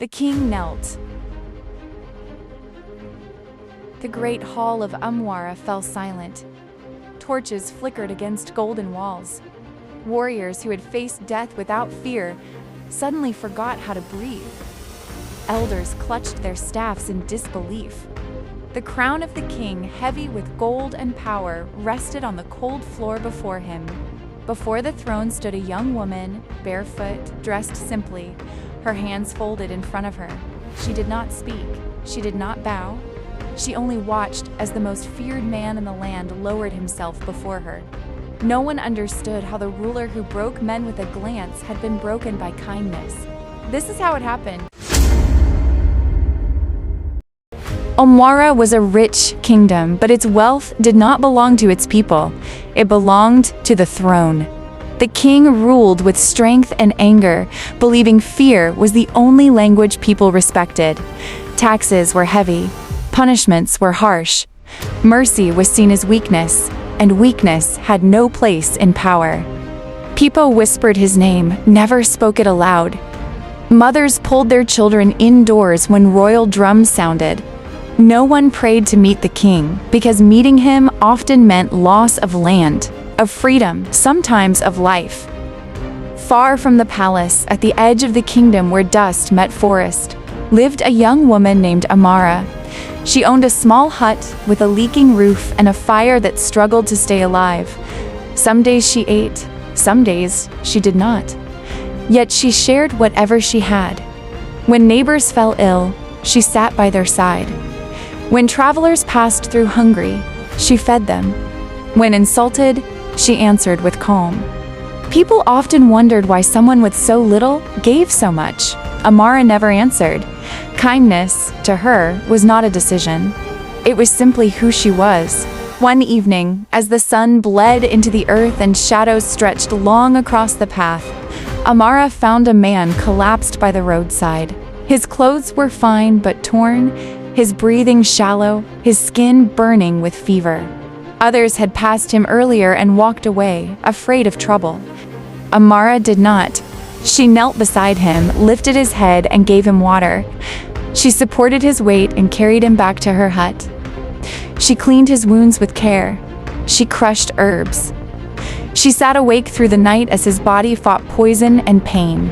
The king knelt. The great hall of Amara fell silent. Torches flickered against golden walls. Warriors who had faced death without fear suddenly forgot how to breathe. Elders clutched their staffs in disbelief. The crown of the king, heavy with gold and power, rested on the cold floor before him. Before the throne stood a young woman, barefoot, dressed simply, her hands folded in front of her. She did not speak. She did not bow. She only watched as the most feared man in the land lowered himself before her. No one understood how the ruler who broke men with a glance had been broken by kindness. This is how it happened. Amara was a rich kingdom, but its wealth did not belong to its people. It belonged to the throne. The king ruled with strength and anger, believing fear was the only language people respected. Taxes were heavy. Punishments were harsh. Mercy was seen as weakness, and weakness had no place in power. People whispered his name, never spoke it aloud. Mothers pulled their children indoors when royal drums sounded. No one prayed to meet the king, because meeting him often meant loss of land, of freedom, sometimes of life. Far from the palace, at the edge of the kingdom where dust met forest, lived a young woman named Amara. She owned a small hut with a leaking roof and a fire that struggled to stay alive. Some days she ate, some days she did not. Yet she shared whatever she had. When neighbors fell ill, she sat by their side. When travelers passed through hungry, she fed them. When insulted, she answered with calm. People often wondered why someone with so little gave so much. Amara never answered. Kindness, to her, was not a decision. It was simply who she was. One evening, as the sun bled into the earth and shadows stretched long across the path, Amara found a man collapsed by the roadside. His clothes were fine but torn, his breathing shallow, his skin burning with fever. Others had passed him earlier and walked away, afraid of trouble. Amara did not. She knelt beside him, lifted his head, and gave him water. She supported his weight and carried him back to her hut. She cleaned his wounds with care. She crushed herbs. She sat awake through the night as his body fought poison and pain.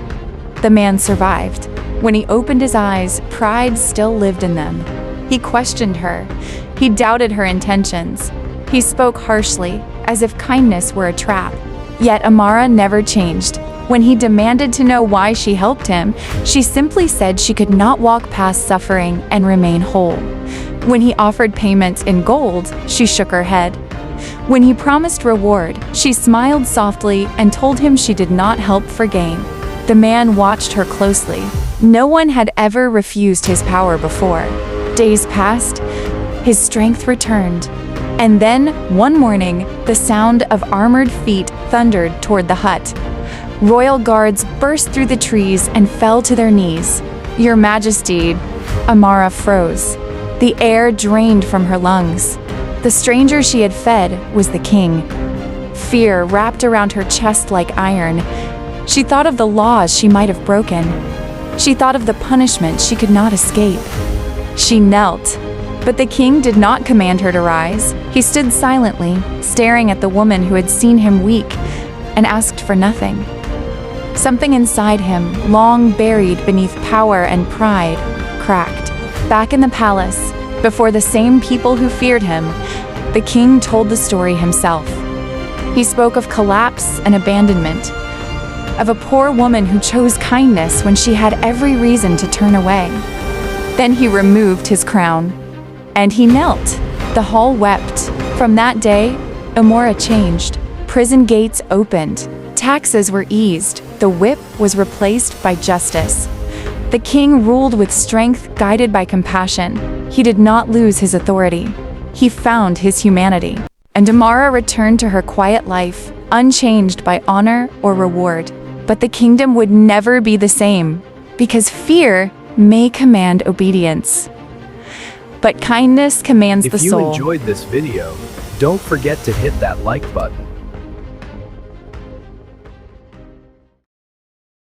The man survived. When he opened his eyes, pride still lived in them. He questioned her. He doubted her intentions. He spoke harshly, as if kindness were a trap. Yet Amara never changed. When he demanded to know why she helped him, she simply said she could not walk past suffering and remain whole. When he offered payment in gold, she shook her head. When he promised reward, she smiled softly and told him she did not help for gain. The man watched her closely. No one had ever refused his power before. Days passed, his strength returned. And then, one morning, the sound of armored feet thundered toward the hut. Royal guards burst through the trees and fell to their knees. "Your Majesty," Amara froze. The air drained from her lungs. The stranger she had fed was the king. Fear wrapped around her chest like iron. She thought of the laws she might have broken. She thought of the punishment she could not escape. She knelt. But the king did not command her to rise. He stood silently, staring at the woman who had seen him weak, and asked for nothing. Something inside him, long buried beneath power and pride, cracked. Back in the palace, before the same people who feared him, the king told the story himself. He spoke of collapse and abandonment, of a poor woman who chose kindness when she had every reason to turn away. Then he removed his crown, and he knelt. The hall wept. From that day, Amara changed. Prison gates opened. Taxes were eased. The whip was replaced by justice. The king ruled with strength, guided by compassion. He did not lose his authority. He found his humanity. And Amara returned to her quiet life, unchanged by honor or reward. But the kingdom would never be the same, because fear may command obedience, but kindness commands the soul. If you enjoyed this video, don't forget to hit that like button.